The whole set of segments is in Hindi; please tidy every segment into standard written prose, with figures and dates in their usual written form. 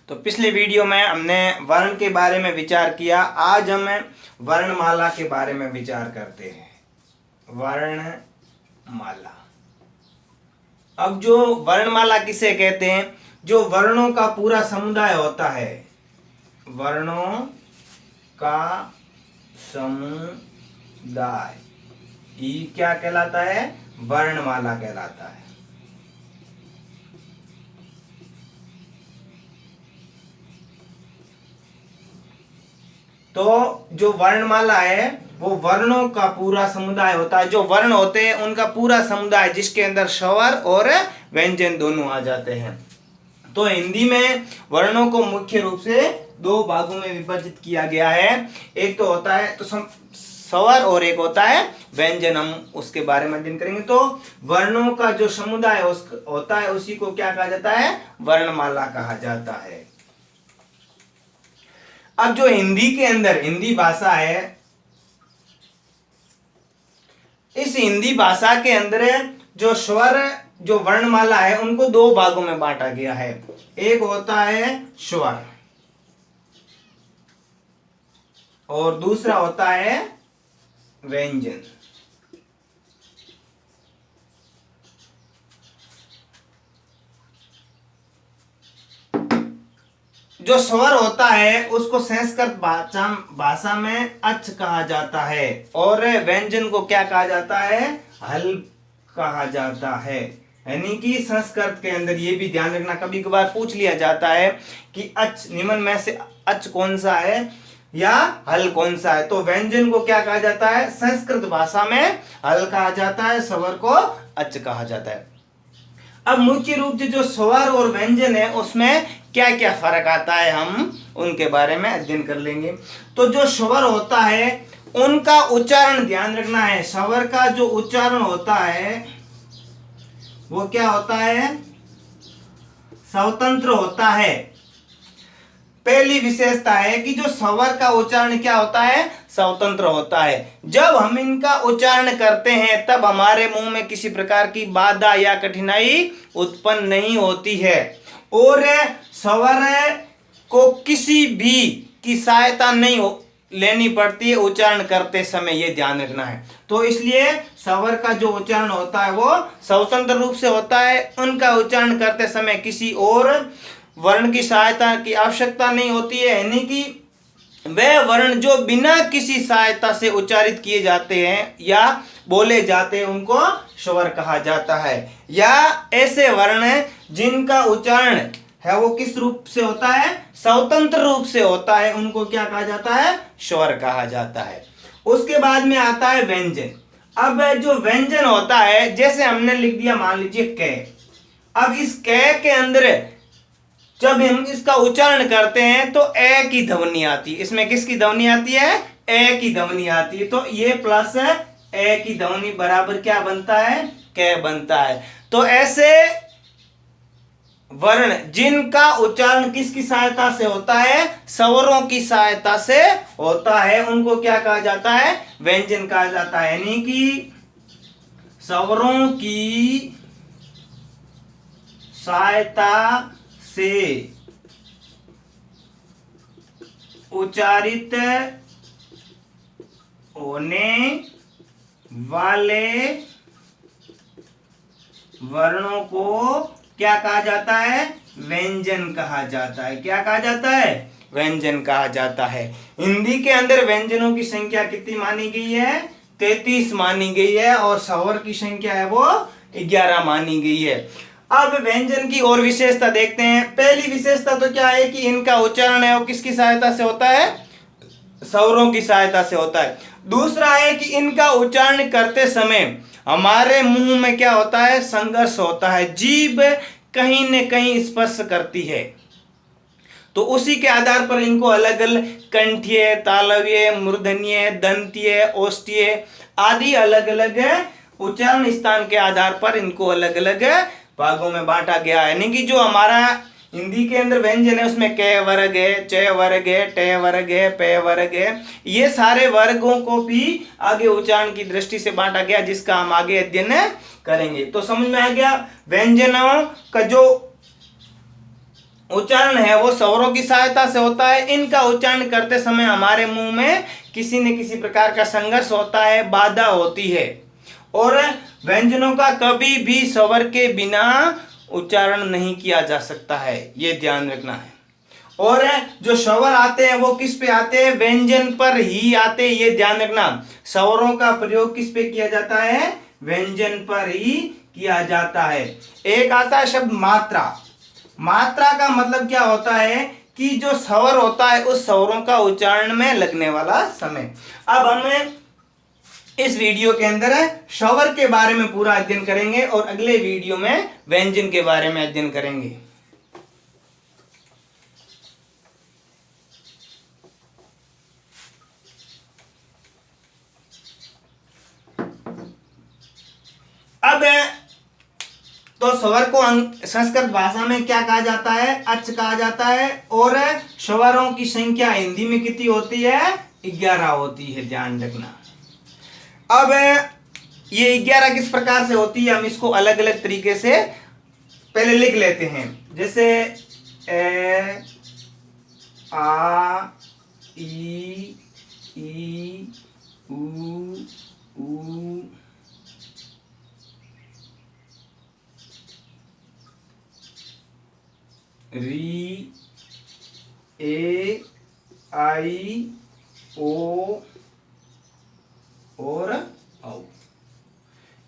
तो पिछले वीडियो में हमने वर्ण के बारे में विचार किया। आज हम वर्णमाला के बारे में विचार करते हैं। वर्णमाला। अब जो वर्णमाला किसे कहते हैं? जो वर्णों का पूरा समुदाय होता है, वर्णों का समुदाय, ये क्या कहलाता है? वर्णमाला कहलाता है। तो जो वर्णमाला है वो वर्णों का पूरा समुदाय होता है। जो वर्ण होते हैं उनका पूरा समुदाय, जिसके अंदर स्वर और व्यंजन दोनों आ जाते हैं। तो हिंदी में वर्णों को मुख्य रूप से दो भागों में विभाजित किया गया है। एक तो होता है तो स्वर और एक होता है व्यंजन। हम उसके बारे में अध्ययन करेंगे। तो वर्णों का जो समुदाय होता है उसी को क्या कहा जाता है? वर्णमाला कहा जाता है। अब जो हिंदी के अंदर हिंदी भाषा है, इस हिंदी भाषा के अंदर जो स्वर, जो वर्णमाला है, उनको दो भागों में बांटा गया है। एक होता है स्वर और दूसरा होता है व्यंजन। जो स्वर होता है उसको संस्कृत भाषा में अच कहा जाता है और व्यंजन को क्या कहा जाता है? हल कहा जाता है। यानी कि संस्कृत के अंदर ये भी ध्यान रखना, कभी कभार पूछ लिया जाता है कि अच निम्न में से अच कौन सा है या हल कौन सा है। तो व्यंजन को क्या कहा जाता है? संस्कृत भाषा में हल कहा जाता है, स्वर को अच कहा जाता है। अब मुख्य रूप से जो स्वर और व्यंजन है उसमें क्या क्या फर्क आता है, हम उनके बारे में अध्ययन कर लेंगे। तो जो स्वर होता है उनका उच्चारण ध्यान रखना है। स्वर का जो उच्चारण होता है वो क्या होता है? स्वतंत्र होता है। पहली विशेषता है कि जो स्वर का उच्चारण क्या होता है? स्वतंत्र होता है। जब हम इनका उच्चारण करते हैं तब हमारे मुंह में किसी प्रकार की बाधा या कठिनाई उत्पन्न नहीं होती है और स्वर को किसी भी की सहायता नहीं लेनी पड़ती है उच्चारण करते समय, ये ध्यान रखना है। तो इसलिए स्वर का जो उच्चारण होता है वो स्वतंत्र रूप से होता है। उनका उच्चारण करते समय किसी और वर्ण की सहायता की आवश्यकता नहीं होती है। यानी कि वे वर्ण जो बिना किसी सहायता से उच्चारित किए जाते हैं या बोले जाते हैं उनको स्वर कहा जाता है। या ऐसे वर्ण जिनका उच्चारण है वो किस रूप से होता है? स्वतंत्र रूप से होता है, उनको क्या कहा जाता है? स्वर कहा जाता है। उसके बाद में आता है व्यंजन। अब जो व्यंजन होता है, जैसे हमने लिख दिया मान लीजिए क। अब इस क के अंदर जब हम इसका उच्चारण करते हैं तो ए की ध्वनि आती है। इसमें किसकी ध्वनि आती है? ए की ध्वनि आती है। तो ये प्लस ए की ध्वनि बराबर क्या बनता है? क बनता है। तो ऐसे वर्ण जिनका उच्चारण किसकी सहायता से होता है? स्वरों की सहायता से होता है, उनको क्या कहा जाता है? व्यंजन कहा जाता है। यानी कि स्वरों की सहायता से उच्चारित होने वाले वर्णों को क्या कहा जाता है? व्यंजन कहा जाता है। क्या कहा जाता है? व्यंजन कहा जाता है। हिंदी के अंदर व्यंजनों की संख्या कितनी मानी गई है? 33 मानी गई है और स्वर की संख्या है वो 11 मानी गई है। अब व्यंजन की और विशेषता देखते हैं। पहली विशेषता तो क्या है कि इनका उच्चारण है वो किसकी सहायता से होता है? स्वरों की सहायता से होता है। दूसरा है कि इनका उच्चारण करते समय हमारे मुंह में क्या होता है? संघर्ष होता है, जीभ कहीं न कहीं स्पर्श करती है। तो उसी के आधार पर इनको अलग अलग कंठीय, तालव्य, मूर्धन्य, दंतीय, ओष्ठीय आदि अलग अलग उच्चारण स्थान के आधार पर इनको अलग अलग भागों में बांटा गया है। यानी कि जो हमारा हिंदी के अंदर व्यंजन है उसमें क वर्ग है, च वर्ग है, ट वर्ग है, प वर्ग है। ये सारे वर्गों को भी आगे उच्चारण की दृष्टि से बांटा गया, जिसका हम आगे अध्ययन करेंगे। तो समझ में आ गया व्यंजनों का जो उच्चारण है वो स्वरों की सहायता से होता है। इनका उच्चारण करते समय हमारे मुंह में किसी न किसी प्रकार का संघर्ष होता है, बाधा होती है, और व्यंजनों का कभी भी स्वर के बिना उच्चारण नहीं किया जा सकता है, ये ध्यान रखना है। और जो स्वर आते हैं वो किस पे आते हैं? व्यंजन पर ही आते हैं, ये ध्यान रखना। स्वरों का प्रयोग किस पे किया जाता है? व्यंजन पर ही किया जाता है। एक आता है शब्द मात्रा। मात्रा का मतलब क्या होता है कि जो स्वर होता है उस स्वरों का उच्चारण में लगने वाला समय। अब हम इस वीडियो के अंदर स्वर के बारे में पूरा अध्ययन करेंगे और अगले वीडियो में व्यंजन के बारे में अध्ययन करेंगे। अब तो स्वर को संस्कृत भाषा में क्या कहा जाता है? अच् कहा जाता है। और स्वरों की संख्या हिंदी में कितनी होती है? 11 होती है, ध्यान रखना। अब ये 11 किस प्रकार से होती है, हम इसको अलग अलग तरीके से पहले लिख लेते हैं। जैसे ए, आ, ई, उ, री, ए, आई, ओ और औ।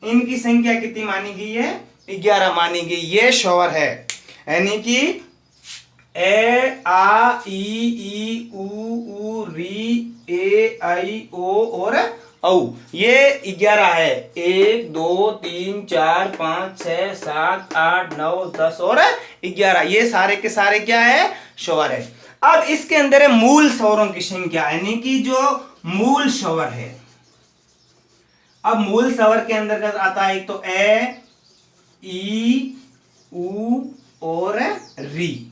इनकी संख्या कितनी मानी गई है? 11 मानी गई। ये स्वर है, यानी कि ए, आ, ई, उ, री, ए, आई, ओ और औ। ये 11 है। 1 2 3 4 5 6 7 8 9 10 और 11। ये सारे के सारे क्या है? स्वर है। अब इसके अंदर है मूल स्वरों की संख्या, यानी कि जो मूल स्वर है। अब मूल स्वर के अंतर्गत आता है एक तो ए, ई, उ और री।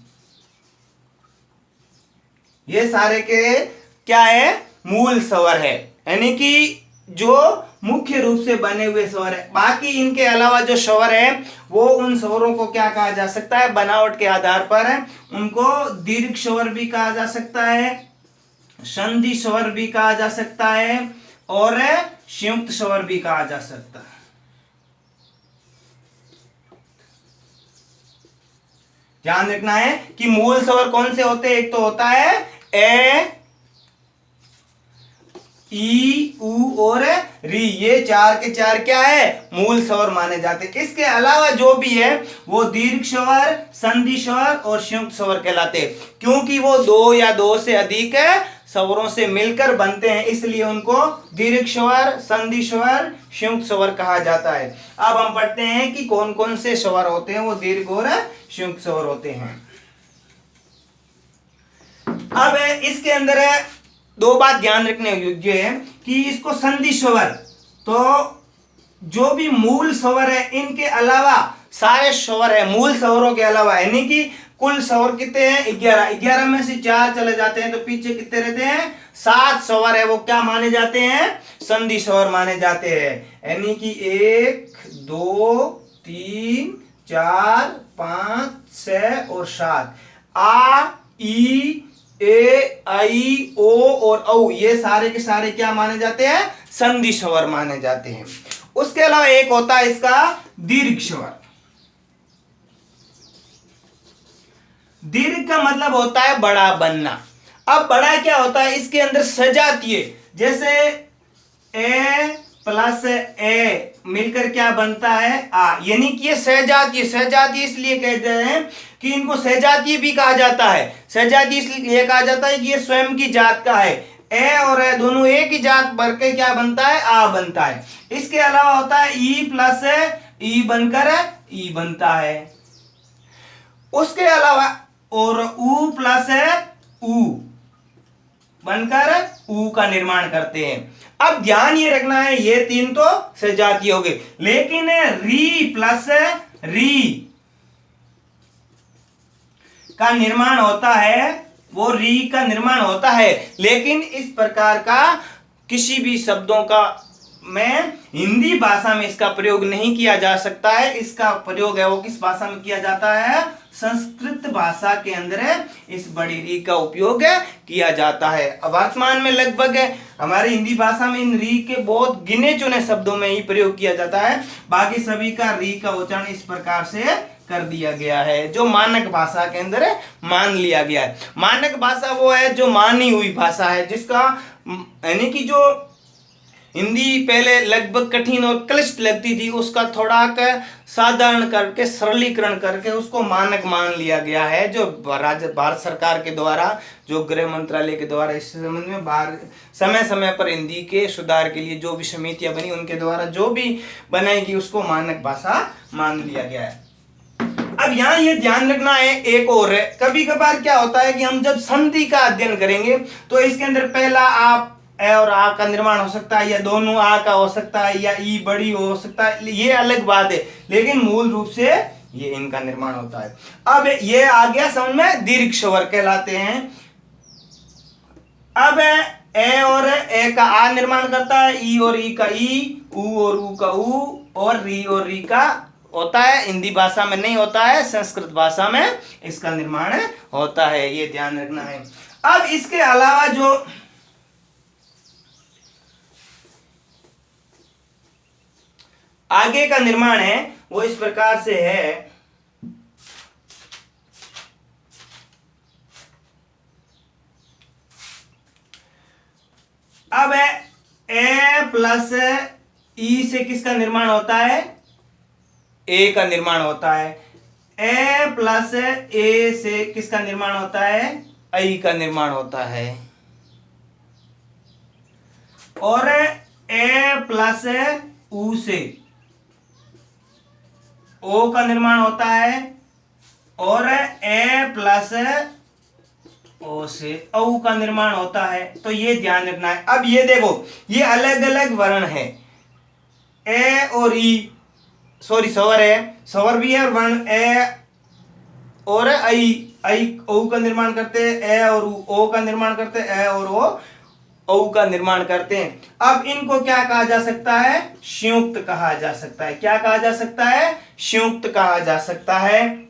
ये सारे के क्या है? मूल स्वर है, यानी कि जो मुख्य रूप से बने हुए स्वर है। बाकी इनके अलावा जो स्वर है वो उन स्वरों को क्या कहा जा सकता है? बनावट के आधार पर उनको दीर्घ स्वर भी कहा जा सकता है, संधि स्वर भी कहा जा सकता है और संयुक्त स्वर भी कहा जा सकता है। ध्यान रखना है कि मूल स्वर कौन से होते हैं? एक तो होता है ए, ई, उ और री। ये 4 के 4 क्या है? मूल स्वर माने जाते हैं। इसके अलावा जो भी है वो दीर्घ स्वर, संधि स्वर और संयुक्त स्वर कहलाते हैं, क्योंकि वो 2 या 2 से अधिक स्वरों से मिलकर बनते हैं, इसलिए उनको दीर्घ स्वर, संधि स्वर, संयुक्त स्वर कहा जाता है। अब हम पढ़ते हैं कि कौन कौन से स्वर होते हैं, वो दीर्घ और संयुक्त स्वर होते हैं। अब इसके अंदर 2 बात ध्यान रखने योग्य है कि इसको संधि स्वर, तो जो भी मूल स्वर है इनके अलावा सारे स्वर है मूल स्वरों के अलावा, यानी कि कुल स्वर कितने हैं? 11। 11 में से 4 चले जाते हैं तो पीछे कितने रहते हैं? 7 स्वर है, वो क्या माने जाते हैं? संधि स्वर माने जाते हैं। यानी कि 1 2 3 4 5 6 और 7। आ, ई, ए, आई, ओ और औ, ये सारे के सारे क्या माने जाते हैं? संधि स्वर माने जाते हैं। उसके अलावा एक होता है इसका दीर्घ स्वर। दीर्घ का मतलब होता है बड़ा बनना। अब बड़ा क्या होता है? इसके अंदर सजातीय, जैसे ए प्लस ए मिलकर क्या बनता है? आ, यानी कि ये सहजातीय। सहजातीय इसलिए कहते हैं कि इनको सहजातीय भी कहा जाता है। सहजातीय इसलिए कहा जाता है कि ये स्वयं की जात का है। ए और ए दोनों एक ही जात भर के क्या बनता है? आ बनता है। इसके अलावा होता है ई प्लस ई बनकर ई बनता है। उसके अलावा और उ प्लस उ बनकर उ का निर्माण करते हैं। अब ध्यान ये रखना है, ये 3 तो सजातीय हो गए, लेकिन री प्लस री का निर्माण होता है, वो री का निर्माण होता है, लेकिन इस प्रकार का किसी भी शब्दों का में हिंदी भाषा में इसका प्रयोग नहीं किया जा सकता है। इसका प्रयोग है वो किस भाषा में किया जाता है? संस्कृत भाषा के अंदर इस बड़ी री का उपयोग किया जाता है। अब वर्तमान में लगभग हमारी हिंदी भाषा में इन री के बहुत गिने चुने शब्दों में ही प्रयोग किया जाता है। बाकी सभी का री का उच्चारण इस प्रकार से कर दिया गया है जो मानक भाषा के अंदर मान लिया गया है। मानक भाषा वो है जो मानी हुई भाषा है, जिसका यानी कि जो हिंदी पहले लगभग कठिन और क्लिष्ट लगती थी, उसका थोड़ा साधारण करके सरलीकरण करके उसको मानक मान लिया गया है। जो भारत सरकार के द्वारा, जो गृह मंत्रालय के द्वारा इस संबंध में समय समय पर हिंदी के सुधार के लिए जो भी समितियां बनी, उनके द्वारा जो भी बनाएगी उसको मानक भाषा मान लिया गया है। अब यहाँ ये ध्यान रखना है एक और है, कभी कभार क्या होता है कि हम जब संधि का अध्ययन करेंगे तो इसके अंदर पहला आप ए और आ का निर्माण हो सकता है, या दोनों आ का हो सकता है, या ई बड़ी हो सकता है, ये अलग बात है, लेकिन मूल रूप से ये इनका निर्माण होता है। अब ये आ गया समझ में, दीर्घ स्वर कहलाते हैं। अब ए और ए का आ निर्माण करता है, ई और ई का ई, ऊ और ऊ का ऊ, और री का होता है। हिंदी भाषा में नहीं होता है, संस्कृत भाषा में इसका निर्माण होता है, ये ध्यान रखना है। अब इसके अलावा जो आगे का निर्माण है वो इस प्रकार से है। अब ए प्लस ई से किसका निर्माण होता है? ए का निर्माण होता है। ए प्लस ए से किसका निर्माण होता है? आई का निर्माण होता है। और ए प्लस ऊ से ओ का निर्माण होता है, और ए प्लस ओ से औ का निर्माण होता है। तो ये ध्यान रखना है। अब ये देखो, ये अलग अलग वर्ण है, ए और ई, सॉरी स्वर है, स्वर भी है, और वर्ण ए और आई ओ का निर्माण करते हैं, ए और ओ का निर्माण करते हैं, ए और ओ औ का निर्माण करते हैं। अब इनको क्या कहा जा सकता है? संयुक्त कहा जा सकता है। क्या कहा जा सकता है? संयुक्त कहा जा सकता है,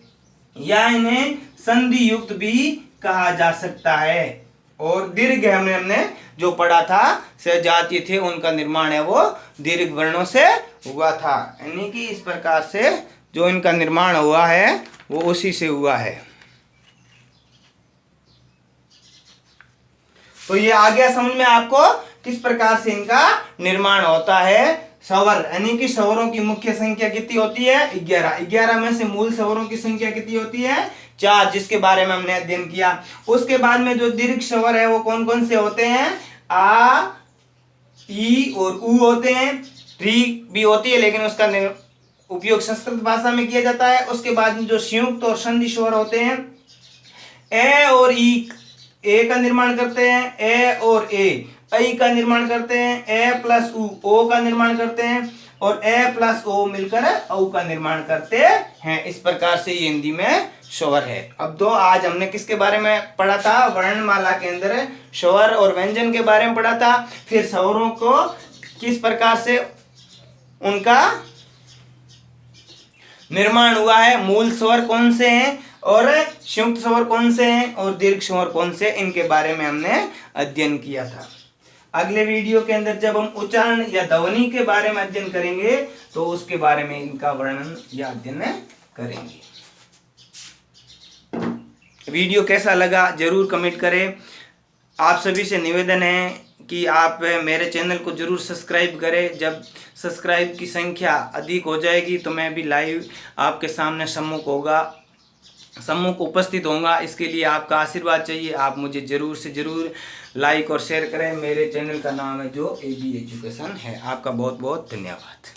या इन्हें संधि युक्त भी कहा जा सकता है। और दीर्घ हमने जो पढ़ा था, सजातीय थे, उनका निर्माण है वो दीर्घ वर्णों से हुआ था, यानी कि इस प्रकार से जो इनका निर्माण हुआ है वो उसी से हुआ है। तो ये आ गया समझ में आपको किस प्रकार से इनका निर्माण होता है। स्वर यानी कि स्वरों की मुख्य संख्या कितनी होती है? 11। 11 में से मूल स्वरों की संख्या कितनी होती है? 4, जिसके बारे में हमने अध्ययन किया। उसके बाद में जो दीर्घ स्वर है वो कौन कौन से होते हैं? आ, ई और ऊ होते हैं। री भी होती है, लेकिन उसका उपयोग संस्कृत भाषा में किया जाता है। उसके बाद में जो संयुक्त और संधि स्वर होते हैं, ए और ई ए का निर्माण करते हैं, ए और ए आई का निर्माण करते हैं, ए प्लस ऊ ओ का निर्माण करते हैं, और ए प्लस ओ मिलकर औ का निर्माण करते हैं। इस प्रकार से ये हिंदी में स्वर है। अब आज हमने किसके बारे में पढ़ा था? वर्णमाला के अंदर स्वर और व्यंजन के बारे में पढ़ा था। फिर स्वरों को किस प्रकार से उनका निर्माण हुआ है, मूल स्वर कौन से हैं और संयुक्त स्वर कौन से हैं और दीर्घ स्वर कौन से, इनके बारे में हमने अध्ययन किया था। अगले वीडियो के अंदर जब हम उच्चारण या ध्वनि के बारे में अध्ययन करेंगे तो उसके बारे में इनका वर्णन या अध्ययन करेंगे। वीडियो कैसा लगा जरूर कमेंट करें। आप सभी से निवेदन है कि आप मेरे चैनल को जरूर सब्सक्राइब करें। जब सब्सक्राइब की संख्या अधिक हो जाएगी तो मैं भी लाइव आपके सामने सम्मुख उपस्थित होऊंगा। इसके लिए आपका आशीर्वाद चाहिए। आप मुझे जरूर से जरूर लाइक और शेयर करें। मेरे चैनल का नाम है जो AB एजुकेशन है। आपका बहुत बहुत धन्यवाद।